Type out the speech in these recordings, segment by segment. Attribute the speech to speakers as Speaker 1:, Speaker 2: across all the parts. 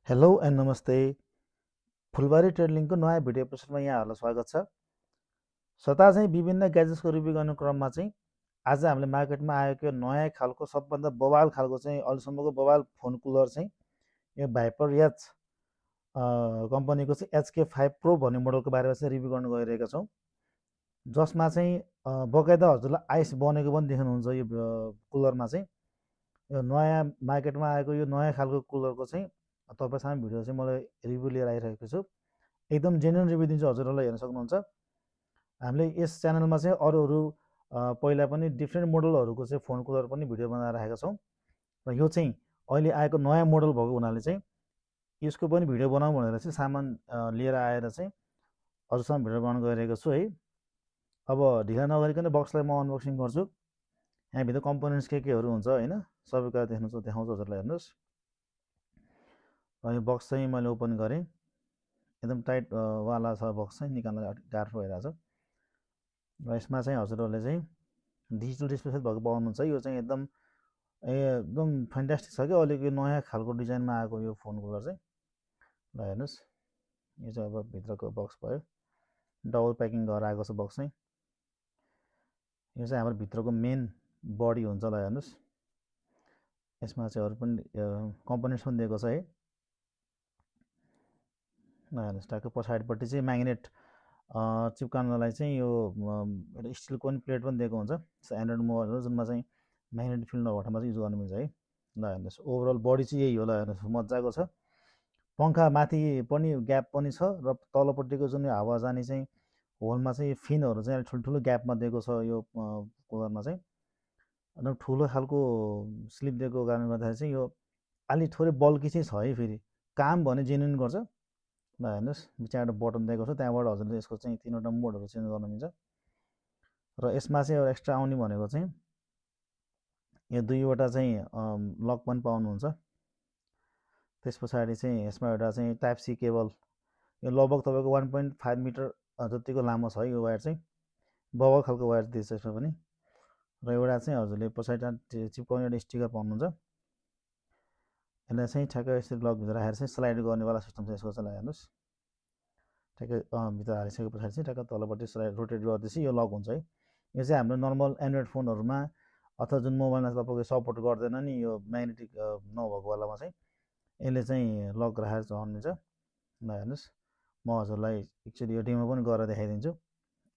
Speaker 1: Hello and नमस्ते। फुलबारी ट्रेडलिङको नयाँ भिडियो एपिसोडमा यहाँहरूलाई स्वागत छ। सता चाहिँ विभिन्न ग्याजेट्सको रिभ्यू गर्ने क्रममा चाहिँ आज हामीले मार्केटमा आएको नयाँ खालको सबभन्दा बवाल खालको चाहिँ अहिलेसम्मको बवाल फोन कुलर चाहिँ यो भाइपर एच कम्पनीको चाहिँ HK5 प्रो भन्ने मोडलको बारेमा चाहिँ रिभ्यू गर्न गइरहेका छौँ, जसमा चाहिँ बकाइदा हजुरलाई आइस बनेको पनि देख्नुहुन्छ। यो कुलरमा चाहिँ यो नयाँ मार्केटमा आएको यो नयाँ खालको कुलरको चाहिँ तपाईँसँग भिडियो चाहिँ मैले रिभ्यू लिएर आइरहेको छु। एकदम जेन्युन रिभ्यू दिन्छु, हजुरहरूलाई हेर्न सक्नुहुन्छ। हामीले यस च्यानलमा चाहिँ अरू पहिला पनि डिफ्रेन्ट मोडलहरूको चाहिँ फोन कुलर पनि भिडियो बनाएर राखेका छौँ, र यो चाहिँ अहिले आएको नयाँ मोडल भएको हुनाले चाहिँ यसको पनि भिडियो बनाऊँ भनेर चाहिँ सामान लिएर आएर चाहिँ हजुरसँग भिडियो बनाउन गइरहेको छु है। अब ढिला नगरिकन बक्सलाई म अनबक्सिङ गर्छु। यहाँभित्र कम्पोनेन्ट्स केहरू हुन्छ होइन, सबै कुरा देखाउँछु हजुरलाई, हेर्नुहोस्। र यो बक्स चाहिँ मैले ओपन गरेँ, एकदम टाइट वाला छ बक्स चाहिँ, निकाल्न गाह्रो भइरहेछ। र यसमा चाहिँ हजुरहरूले चाहिँ डिजिटल डिस्प्ले सहित भएको पाउनुहुन्छ। यो चाहिँ एकदम फ्यान्टास्टिक छ क्या, अलिक यो नयाँ खालको डिजाइनमा आएको यो फोन कुलर चाहिँ। ल हेर्नुहोस्, यो चाहिँ अब भित्रको बक्स भयो, डबल प्याकिङ गरेर आएको छ बक्स चाहिँ। यो चाहिँ हाम्रो भित्रको मेन बडी हुन्छ। ल हेर्नुहोस्, यसमा चाहिँ अरू पनि कम्पोनेन्ट्स पनि दिएको छ है। ल हेर्नुहोस्, ट्याक्क पछाडिपट्टि चाहिँ म्याग्नेट चिप्काउनलाई चाहिँ यो एउटा स्टिलको पनि प्लेट पनि दिएको हुन्छ। एन्ड्रोइड मोबाइलहरू जुनमा चाहिँ म्याग्नेटिक फिल्ड नभएको ठाउँमा चाहिँ युज गर्नु मिल्छ है। ल हेर्नुहोस्, ओभरअल बडी चाहिँ यही हो। ल हेर्नुहोस्, मजाको छ। पङ्खा माथि पनि ग्याप पनि छ, र तलपट्टिको जुन हावा जाने चाहिँ होलमा चाहिँ फिनहरू चाहिँ ठुल्ठुलो ग्यापमा दिएको छ यो कुलरमा चाहिँ। एकदम ठुलो खालको स्लिप दिएको कारणले गर्दाखेरि चाहिँ यो अलि थोरै बल्की चाहिँ छ है। फेरि काम भने जेन्युन गर्छ। ल हेर्नुहोस्, बिचमा बटन दिएको छ, त्यहाँबाट हजुरले यसको चाहिँ 3वटा मोडहरू चेन्ज गर्न मिल्छ। र यसमा चाहिँ एउटा एक्स्ट्रा आउने भनेको चाहिँ यो 2वटा चाहिँ लक पनि पाउनुहुन्छ। त्यस पछाडि चाहिँ यसमा एउटा चाहिँ टाइप सी केबल, यो लगभग तपाईँको 1.5 मिटर जतिको लामो छ है। यो वायर चाहिँ बबल खालको वायर दिएछ यसमा पनि। र एउटा चाहिँ हजुरले पछाडि चिप्काउने एउटा स्टिकर पाउनुहुन्छ। यसलाई चाहिँ ठ्याक्कै यसरी लगभित्र राखेर चाहिँ स्लाइड गर्नेवाला सिस्टम छ यसको चाहिँ। हेर्नुहोस्, ठ्याक्कै भित्र हालिसके पछाडि चाहिँ ठ्याक्क तलपट्टि स्लाइड रोटेट गर्दैछ, यो लक हुन्छ है। यो चाहिँ हाम्रो नर्मल एन्ड्रोइड फोनहरूमा अथवा जुन मोबाइलमा तपाईँको सपोर्ट गर्दैन नि यो म्याग्नेटिक नभएको वालामा चाहिँ यसले चाहिँ लक राखेर चलाउनु मिल्छ। ल हेर्नुहोस्, म हजुरलाई एकचोटि यो डेमो पनि गरेर देखाइदिन्छु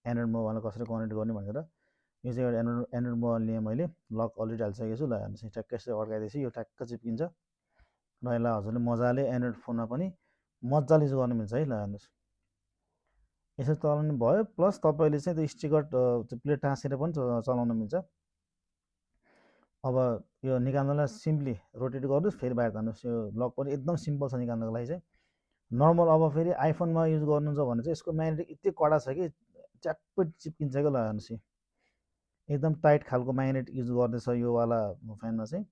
Speaker 1: एन्ड्रोइड मोबाइलमा कसरी कनेक्ट गर्ने भनेर। यो चाहिँ एउटा एन्ड्रोइड मोबाइल लिएँ मैले, लक अलरेडी हालिसकेको छु। ल हेर्नुहोस्, ठ्याक्कै यसरी अड्काइदिएपछि यो ठ्याक्क चिप्किन्छ, र यसलाई हजुरले मजाले एन्ड्रोइड फोनमा पनि मजाले युज गर्नु मिल्छ है। ल हेर्नुहोस्, यसरी चलाउनु भयो, प्लस तपाईँले चाहिँ त्यो स्टिकर प्लेट टाँसेर पनि चलाउन मिल्छ। अब यो निकाल्नलाई सिम्पली रोटेट गर्नुहोस्, फेरि बाहिर तान्नुहोस्। यो लक पनि एकदम सिम्पल छ निकाल्नको लागि चाहिँ, नर्मल। अब फेरि आइफोनमा युज गर्नुहुन्छ भने चाहिँ यसको म्याग्नेटिक यति कडा छ कि च्याप्पै चिप्किन्छ क्या। ल हेर्नुहोस्, एकदम टाइट खालको म्याग्नेट युज गर्दैछ यो वाला फ्यानमा चाहिँ।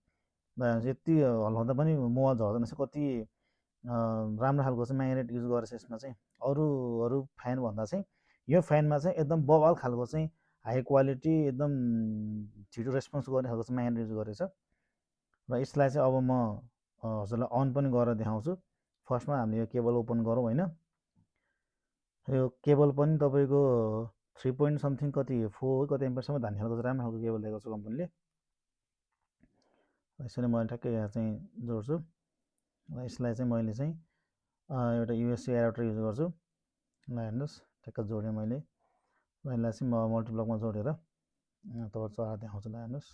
Speaker 1: ल हेर्नुहोस्, यति हल्लाउँदा पनि मोबाइल झर्दैन रहेछ, कति राम्रो खालको चाहिँ म्याग्नेट युज गरेछ यसमा चाहिँ। अरू फ्यान भन्दा चाहिँ यो फ्यानमा चाहिँ एकदम बवाल खालको चाहिँ हाई क्वालिटी, एकदम छिटो रेस्पोन्स गर्ने खालको चाहिँ म्याग्नेट युज गरेछ। र यसलाई चाहिँ अब म हजुरलाई अन पनि गरेर देखाउँछु। फर्स्टमा हामीले यो केबल ओपन गरौँ होइन। यो केबल पनि तपाईँको 3 पोइन्ट समथिङ कति 4 कति एम्पियरसम्म धान्ने खालको राम्रो खालको केबल दिएको छ कम्पनीले। यसरी मैले ठ्याक्कै यहाँ चाहिँ जोड्छु। र यसलाई चाहिँ मैले चाहिँ एउटा युएसबी एडाप्टर युज गर्छु। ल हेर्नुहोस्, ठ्याक्क जोडेँ मैले। र यसलाई चाहिँ म मल्टिप्लकमा जोडेर तपाईँहरू चलाएर देखाउँछु। ल हेर्नुहोस्,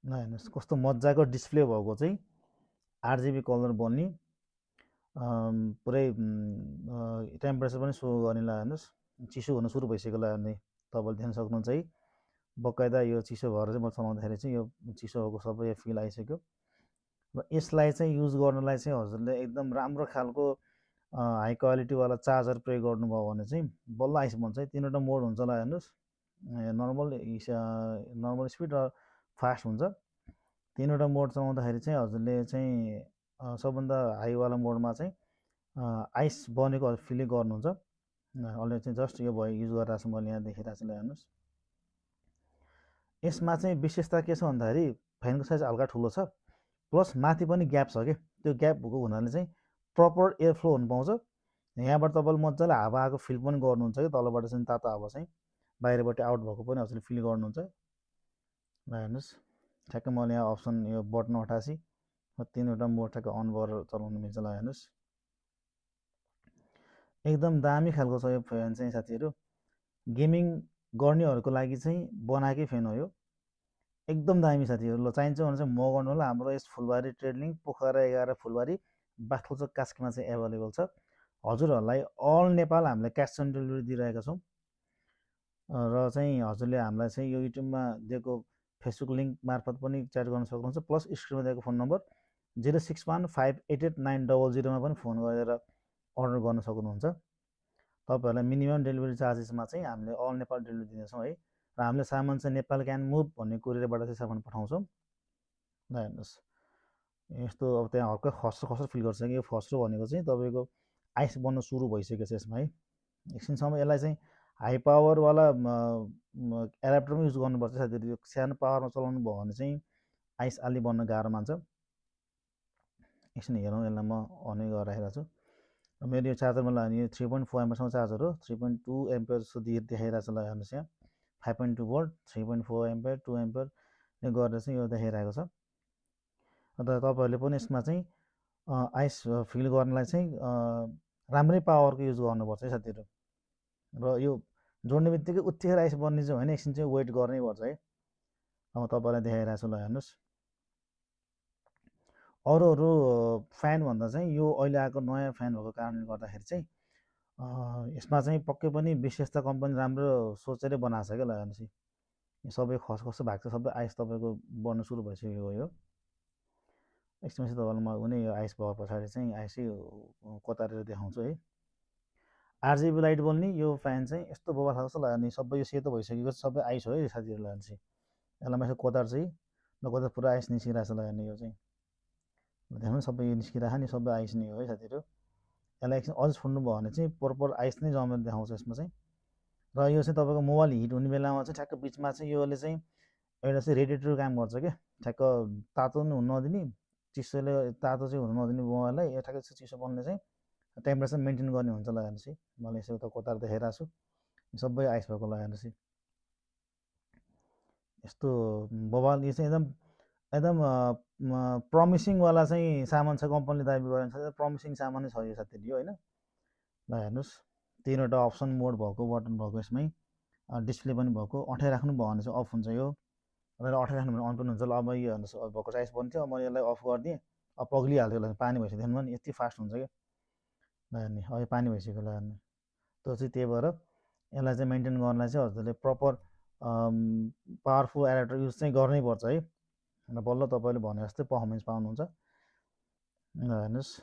Speaker 1: ल हेर्नुहोस् कस्तो मजाको डिस्प्ले भएको चाहिँ 8GB कलर बन्ने, पुरै टेम्परेचर पनि सो गर्ने। ल हेर्नुहोस्, चिसो हुन सुरु भइसक्यो। ल हेर्ने तपाईँले देख्न सक्नुहुन्छ है, बकाइदा यो चिसो भएर चाहिँ म चलाउँदाखेरि चाहिँ यो चिसो भएको सबै फिल आइसक्यो। र यसलाई चाहिँ युज गर्नलाई चाहिँ हजुरले एकदम राम्रो खालको हाई क्वालिटीवाला चार्जर प्रयोग गर्नुभयो भने चाहिँ बल्ल आइस बन्छ है। 3वटा मोड हुन्छ। ल हेर्नुहोस्, नर्मल स्पिड र फास्ट हुन्छ। 3वटा मोड चलाउँदाखेरि चाहिँ हजुरले चाहिँ सबभन्दा हाईवाला मोडमा चाहिँ आइस बनेको फिल गर्नुहुन्छ। अलरेडी चाहिँ जस्ट यो भयो, युज गरिरहेको छु मैले, यहाँ देखिरहेको छु। ल हेर्नुहोस्, यसमा चाहिँ विशेषता के छ भन्दाखेरि फ्यानको साइज हल्का ठुलो छ, प्लस माथि पनि ग्याप छ कि त्यो ग्याप भएको हुनाले चाहिँ प्रपर एयर फ्लो हुन पाउँछ। यहाँबाट तपाईँले मजाले हावा आएको फिल पनि गर्नुहुन्छ कि तलबाट चाहिँ तातो हावा चाहिँ बाहिरबाट आउट भएको पनि हजुरले फिल गर्नुहुन्छ। ल हेर्नुहोस् ठ्याक्कै मैले यहाँ अप्सन यो बटन अठासी 3वटा मोड ठ्याक्कै अन गरेर चलाउनु मिल्छ। ल हेर्नुहोस् एकदम दामी खालको छ यो फ्यान चाहिँ साथीहरू। गेमिङ गर्नेहरूको लागि चाहिँ बनाएकै फ्यान हो यो, एकदम दामी साथीहरू। ल चाहिन्छ भने चाहिँ मगाउनु होला। हाम्रो यस फुलबारी ट्रेड लिङ्क पोखरा 11 फुलबारी बाख्रोचोक कास्कीमा चाहिँ एभाइलेबल छ। हजुरहरूलाई अल नेपाल हामीले क्यास अन डेलिभरी दिइरहेका छौँ र चाहिँ हजुरले हामीलाई चाहिँ यो युट्युबमा दिएको फेसबुक लिङ्क मार्फत पनि च्याट गर्न सक्नुहुन्छ, प्लस स्क्रिनमा दिएको फोन नम्बर 0615888900 पनि फोन गरेर अर्डर गर्न सक्नुहुन्छ। तपाईँहरूलाई मिनिमम डेलिभरी चार्जेसमा चाहिँ हामीले अल नेपाल डेलिभरी दिनेछौँ है। र हामीले सामान चाहिँ नेपाल क्यान मुभ भन्ने कुरियरबाट चाहिँ सामान पठाउँछौँ। ल हेर्नुहोस् यस्तो अब त्यहाँ हल्का खस्रो खस्रो फिल गर्छ कि यो खस्रो भनेको चाहिँ तपाईँको आइस बन्न सुरु भइसकेको छ यसमा है। एकछिनसम्म यसलाई चाहिँ हाई पावरवाला एडाप्टरमा युज गर्नुपर्छ साथीहरू। यो सानो पावरमा चलाउनु भयो भने चाहिँ आइस अलि बन्न गाह्रो मान्छ। एकछिन हेरौँ, यसलाई म अनै गरेर राखिरहेको छु। मेरो यो चार्जरमा लाग्ने यो 3.4 एम्पियरसम्म चार्जर हो। 3.2 एम्पियर जस्तो देखाइरहेको छ। ल हेर्नुहोस् यहाँ 5.2 भोल्ट 3.4 एम्पियर 2 एम्पियर गरेर चाहिँ यो देखाइरहेको छ। अन्त तपाईँहरूले पनि यसमा चाहिँ आइस फिल गर्नलाई चाहिँ राम्रै पावरको युज गर्नुपर्छ है साथीहरू। र यो जोड्ने बित्तिकै उत्तिखेर आइस बन्ने चाहिँ होइन, एकछिन चाहिँ वेट गर्नै पर्छ है। अब तपाईँलाई देखाइरहेको छु। ल हेर्नुहोस् अरू फ्यानभन्दा चाहिँ यो अहिले आएको नयाँ फ्यान भएको कारणले गर्दाखेरि चाहिँ यसमा चाहिँ पक्कै पनि विशेषता कम्पनी राम्रो सोचेरै बनाएको छ क्या। ल हेर्नुहोस् यो सबै खसखसो भएको छ, सबै आइस तपाईँको बन्न सुरु भइसकेको हो। एकछिनपछि तपाईँलाई म कुनै यो आइस भएको पछाडि चाहिँ आइसै कोतारेर देखाउँछु है। आरजिबी लाइट बल्ने यो फ्यान चाहिँ यस्तो बोबा खालको छ। नि सबै यो सेतो भइसकेको सबै आइस हो है साथीहरू। ल चाहिँ यसलाई मैले कोतार चाहिँ ल कोतार पुरा आइस निस्किरहेको छ। ल हेर्ने यो चाहिँ देख्नु सबै यो निस्किरहेको नि सबै आइस नै हो है साथीहरू। यसलाई एकछिन अझ छोड्नु भयो भने चाहिँ प्रपर आइस नै जमेर देखाउँछ यसमा चाहिँ। र यो चाहिँ तपाईँको मोबाइल हिट हुने बेलामा चाहिँ ठ्याक्क बिचमा चाहिँ योले चाहिँ एउटा चाहिँ रेडिएटर काम गर्छ क्या। ठ्याक्क तातो पनि हुन नदिने, चिसोले तातो चाहिँ हुन नदिने मोबाइललाई यो ठ्याक्कै चिसो बन्ने चाहिँ टेम्परेचर मेन्टेन गर्ने हुन्छ। ल हेर्नुहोस् है मैले यसो त कोतार देखाइरहेको छु सबै आइस भएको। ल हेर्नुहोस् है यस्तो बवाल यो चाहिँ एकदम एकदम प्रमिसिङवाला चाहिँ सामान छ। कम्पनीले दाबी गरेको छ प्रमिसिङ सामान नै छ यो साथीहरू यो होइन। ल हेर्नुहोस् 3वटा अप्सन मोड भएको बटन भएको यसमै डिस्प्ले पनि भएको। अँठाइराख्नु भयो भने चाहिँ अफ हुन्छ यो, र अँठाइराख्नु भने अन पनि हुन्छ। ल अब यो हेर्नुहोस् भएको आइस बन्थ्यो, अब मैले यसलाई अफ गरिदिएँ, अब पग्लिहाल्थ्यो। ल पानी भइसक्यो नि यति फास्ट हुन्छ क्या। ल हेर्ने अब पानी भइसक्यो। ल हेर्ने त्यो चाहिँ त्यही भएर यसलाई चाहिँ मेन्टेन गर्नलाई चाहिँ हजुरले प्रपर पावरफुल एडाप्टर युज चाहिँ गर्नै पर्छ है। र बल्ल तपाईँले भने जस्तै पर्फर्मेन्स पाउनुहुन्छ। ल हेर्नुहोस्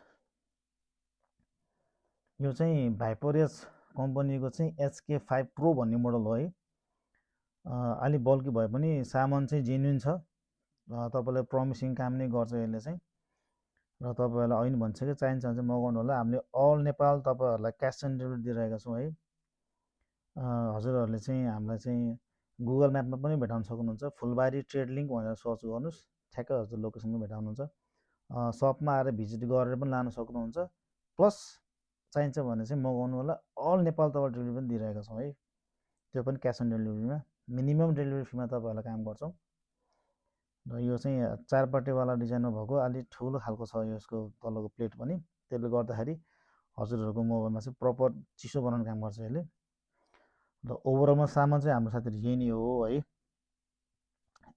Speaker 1: यो चाहिँ भाइपरियस कम्पनीको चाहिँ HK5 प्रो भन्ने मोडल हो है। अलि बल्की भए पनि सामान चाहिँ जेन्युन छ, तपाईँलाई प्रमिसिङ काम नै गर्छ यसले चाहिँ। र तपाईँहरूलाई अहिले भनिसक्यो चाहिन्छ भने चाहिँ मगाउनु होला। हामीले अल नेपाल तपाईँहरूलाई क्यास अन डेलिभरी दिइरहेका छौँ है। हजुरहरूले चाहिँ हामीलाई चाहिँ गुगल म्यापमा पनि भेटाउन सक्नुहुन्छ। फुलबारी ट्रेड लिङ्क भनेर सर्च गर्नुहोस्, ठ्याक्कै हजुर लोकेसनमा भेटाउनुहुन्छ। सपमा आएर भिजिट गरेर पनि लान सक्नुहुन्छ, प्लस चाहिन्छ भने चाहिँ मगाउनु होला। अल नेपाल तपाईँ डेलिभरी पनि दिइरहेका छौँ है, त्यो पनि क्यास अन डेलिभरीमा मिनिमम डेलिभरी फीमा तपाईँहरूलाई काम गर्छौँ। र यो चाहिँ 4पट्टिवाला डिजाइनमा भएको अलिक ठुलो खालको छ यसको तलको प्लेट पनि, त्यसले गर्दाखेरि हजुरहरूको मोबाइलमा चाहिँ प्रपर चिसो बनाउने काम गर्छ यसले। र ओभरअलमा सामान चाहिँ हाम्रो साथीहरू यही नै हो है।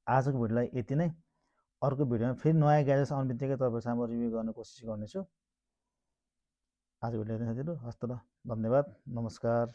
Speaker 1: आजको भिडियोलाई यति नै, अर्को भिडियोमा फेरि नयाँ ग्याजेट्स आउने बित्तिकै तपाईँहरू सामु रिभ्यू गर्ने कोसिस गर्नेछु। आजको भिडियो यति साथीहरू, हस्त ल, धन्यवाद, नमस्कार।